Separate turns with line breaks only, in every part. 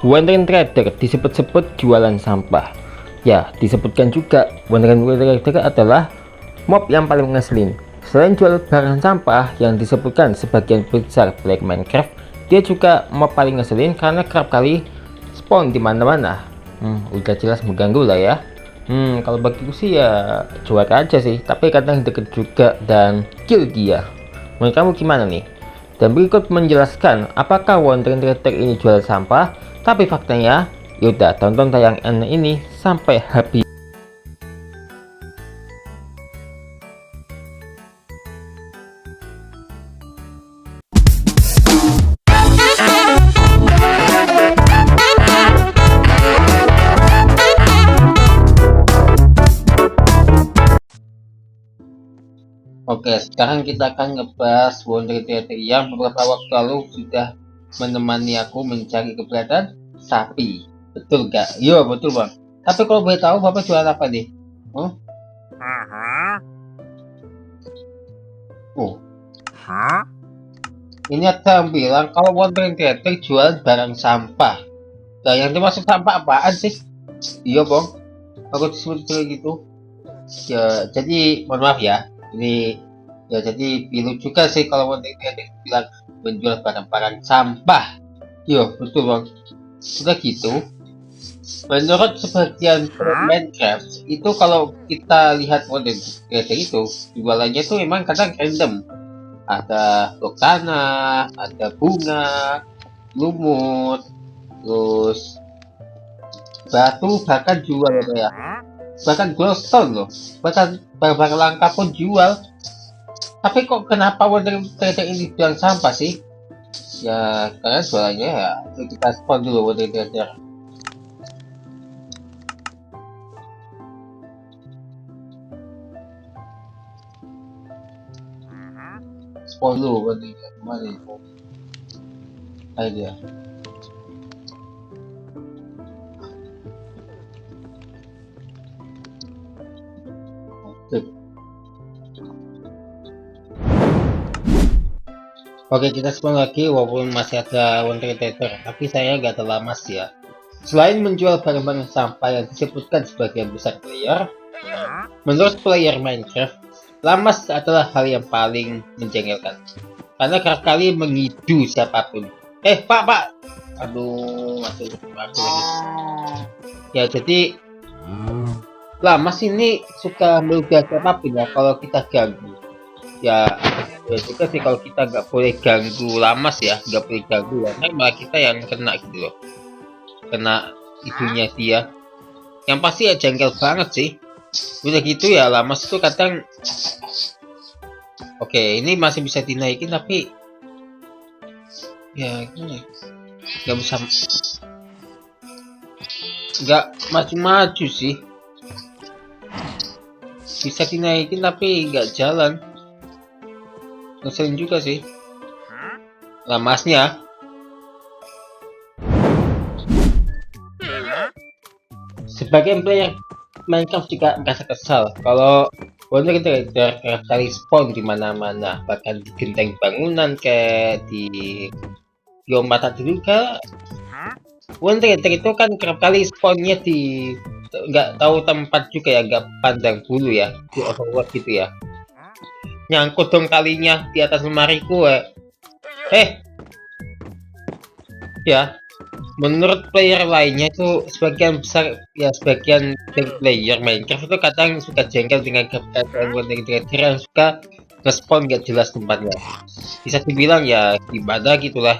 Wandering Trader disebut-sebut jualan sampah. Ya, disebutkan juga Wandering Trader adalah mob yang paling ngeselin. Selain jual barang sampah yang disebutkan sebagian besar Black Minecraft, dia juga mob paling ngeselin karena kerap kali spawn di mana-mana. Udah jelas mengganggu lah ya. Kalau bagiku sih ya cuek aja sih, tapi kadang deket juga dan kill dia. Menurut kamu gimana nih? Dan berikut menjelaskan apakah Wandering Trader ini jual sampah, tapi faktanya yaudah tonton tayangan ini sampai habis. Oke, sekarang kita akan ngebahas Wandering Trader yang beberapa waktu lalu sudah menemani aku mencari keberadaan sapi. Betul gak? Iya, betul bang. Tapi kalau boleh tahu bapak jualan apa nih? Oh, ini ada yang bilang kalau Wandering Trader jualan barang sampah. Nah, yang dimaksud sampah apaan sih? Iya bang, aku disebut kayak gitu. Ya, jadi mohon maaf ya. Ini ya jadi pilu juga sih kalau Wandering Trader bilang menjual barang-barang sampah. Iya, betul bang. Sudah gitu. Menurut sebagian Minecraft itu kalau kita lihat Wandering Trader itu jualannya tuh memang kadang random. Ada blok tanah, ada bunga, lumut, terus batu bahkan jual ya. Bahkan glowstone loh, bahkan barang-barang langka pun jual. Tapi kok kenapa Wandering Trader ini bilang sampah sih? Ya karena jualannya ya kita spawn dulu Wandering Trader. Spawn dulu Wandering Trader, kemana itu? Ayo dia. Oke, kita spawn lagi walaupun masih ada Wandering Trader, tapi saya gak terlamas ya. Selain menjual barang-barang sampah yang disebutkan sebagian besar player, menurut player Minecraft, lamas adalah hal yang paling menjengkelkan. Karena kerap kali mengidu siapapun. Pak! Aduh, masih aku lagi. Ya, jadi lamas ini suka melukai siapapun ya kalau kita ganggu. Ya juga sih kalau kita nggak boleh ganggu lamas ya, nggak boleh ganggu ya, kan malah kita yang kena gitu loh, kena ibunya dia, yang pasti ya jengkel banget sih. Udah gitu ya lamas itu kadang oke, ini masih bisa dinaikin tapi ya gini nggak bisa, nggak maju-maju sih, bisa dinaikin tapi nggak jalan. Ngeselin juga sih lamasnya. Sebagian player Minecraft juga merasa kesal kalau Wandering Trader kali spawn di mana-mana, bahkan di genteng bangunan kayak di bioma tadi juga. Wandering Trader itu kan kerap kali spawnnya di nggak tahu tempat juga ya, nggak pandang bulu ya, di overworld gitu ya. Nyangkut dong kalinya di atas lemariku ya. Menurut player lainnya itu sebagian besar ya, sebagian player Minecraft itu kadang suka jengkel dengan keberadaan Wandering Trader yang suka nge-spawn gak jelas tempatnya. Bisa dibilang ya gimana gitulah,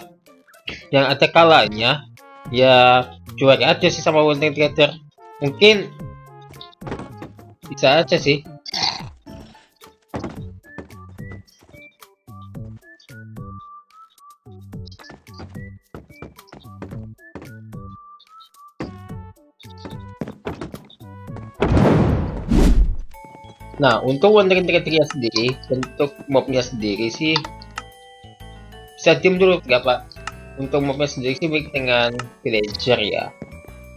yang ada kalanya ya cuek aja sih sama Wandering Trader. Mungkin bisa aja sih. Nah, untuk Wandering Trader sendiri, bentuk mobnya sendiri sih bisa diem dulu nggak pak? Untuk mobnya sendiri sih mirip dengan villager ya.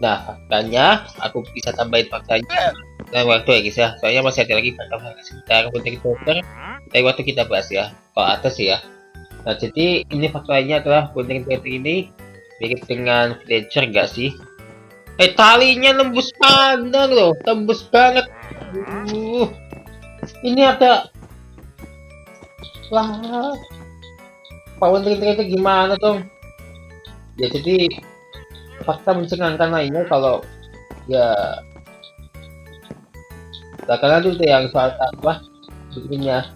Nah, faktanya aku bisa tambahin faktanya dan waktu ya guys ya. Soalnya masih ada lagi fakta-fakta seputar Wandering Trader dari waktu kita bahas ya. Kalau atas ya. Nah, jadi ini faktanya adalah Wandering Trader ini mirip dengan villager gak sih? Talinya nembus pandang loh, tembus banget. Ini ada lah. Pawon trade gimana dong? Ya jadi fakta mencengangkan lainnya kalau ya bakalan itu yang soal apa begininya.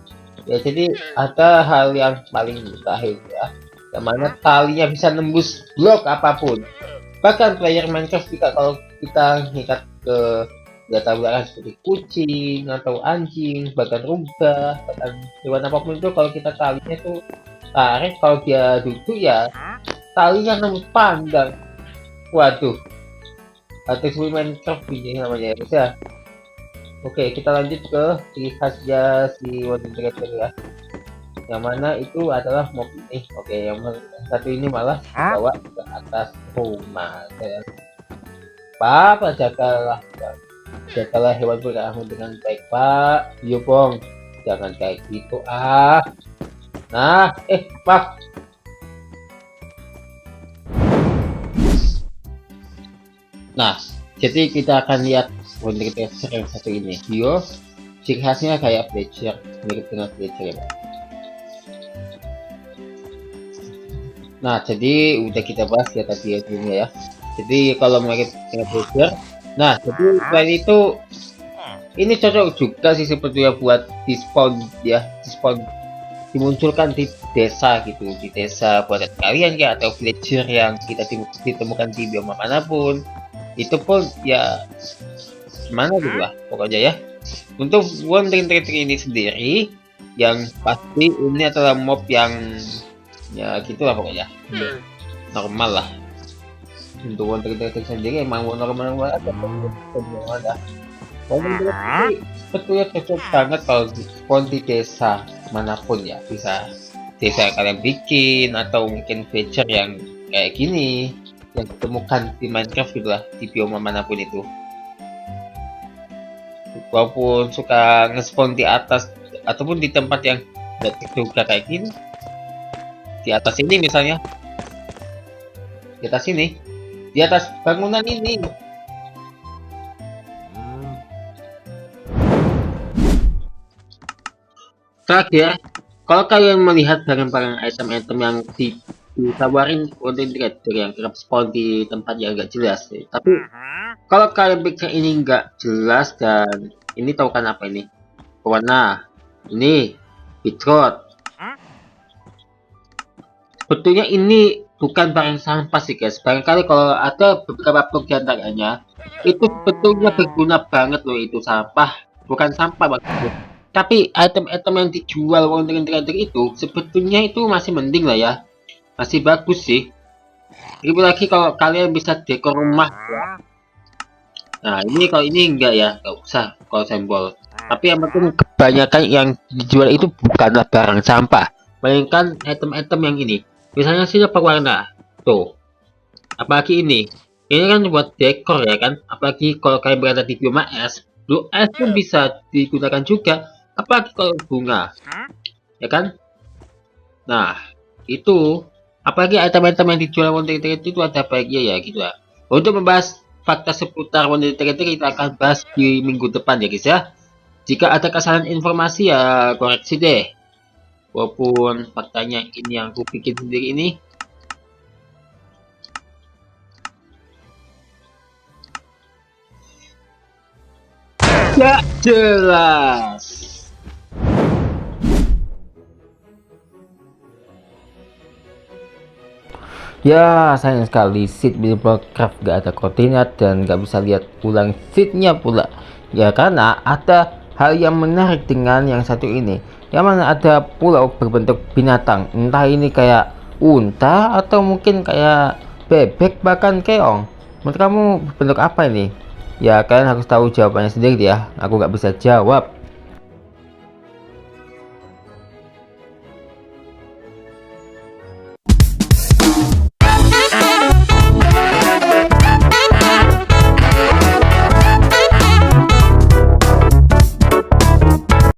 Ya jadi ada hal yang paling mustahil ya, yang mana talinya bisa nembus blok apapun. Bahkan player Minecraft juga kalau kita ngikat ke data belakang seperti kucing atau anjing, bahkan rubah, bahkan hewan apapun itu, kalau kita talinya itu tarik, kalau dia duduk ya talinya nembus pandang. Waduh, artis Minecraft ini namanya ya guys ya. Oke, kita lanjut ke ciri khasnya si Wonder Dragon ya, yang mana itu adalah mob ini. Oke, yang satu ini malah dibawa ke atas rumah. Apa jagalah hewan peliharaanmu dengan baik, Pak. Yuk Bong, jangan kayak gitu nah maaf. Nah, jadi kita akan lihat Wonder Dragon yang satu ini. Yo, ciri khasnya kayak Fletcher, mirip dengan Fletcher ya, Pak. Nah, jadi udah kita bahas ya tadi ya. Jadi kalau mirip dengan Fletcher, nah jadi selain itu ini cocok juga sih sebetulnya buat di-spawn ya, dimunculkan di desa gitu, di desa buat kalian ya, atau villager yang kita ditemukan di bioma manapun. Itu pun ya mana gitu lah pokoknya ya. Untuk Wonder Dragon ini sendiri yang pasti ini adalah mob yang ya gitulah pokoknya normal lah. Untuk Wonder Dragon sendiri emang normal aja, ada. Wonder Dragon sebetulnya cocok banget kalau spawn di desa manapun ya, bisa desa yang kalian bikin atau mungkin feature yang kayak gini yang ditemukan di Minecraft gitu lah, di bioma manapun itu. Walaupun suka nge-spawn di atas ataupun di tempat yang tidak terduga kayak gini, di atas ini misalnya, di atas ini, di atas bangunan ini. Terakhir, kalau kalian melihat barang-barang item-item yang ditawarin Wonder Dragon yang kerap spawn di tempat yang agak jelas, tapi kalau kalian pikir ini nggak jelas dan ini tahu kan apa ini? Warna ini bitrot. Sebetulnya ini bukan barang sampah sih guys. Barangkali kalau ada beberapa blok diantaranya itu sebetulnya berguna banget loh, itu sampah. Bukan sampah maksudnya. Tapi item-item yang dijual Wonder Dragon itu sebetulnya itu masih mending lah ya. Masih bagus sih. Lebih lagi kalau kalian bisa dekor rumah ya. Nah ini kalau ini enggak ya, nggak usah kalau simbol. Tapi yang penting kebanyakan yang dijual itu bukanlah barang sampah, melainkan item-item yang ini. Misalnya sini pewarna, tuh. Apalagi ini kan buat dekor ya kan. Apalagi kalau kalian berada di bioma es, blue es pun bisa digunakan juga. Apalagi kalau bunga, ya kan. Nah itu, apalagi item-item yang dijual Wonder Dragon itu ada baiknya ya gitu ya. Untuk membahas fakta seputar Wonder Dragon kita akan bahas di minggu depan ya guys ya. Jika ada kesalahan informasi ya koreksi deh. Walaupun faktanya ini yang aku bikin sendiri ini. Gak jelas. Ya sayang sekali seed Minecraft gak ada koordinat dan gak bisa lihat ulang seednya pula. Ya karena ada hal yang menarik dengan yang satu ini, yang mana ada pulau berbentuk binatang, entah ini kayak unta atau mungkin kayak bebek bahkan keong. Menurut kamu bentuk apa ini? Ya kalian harus tahu jawabannya sendiri ya, aku gak bisa jawab.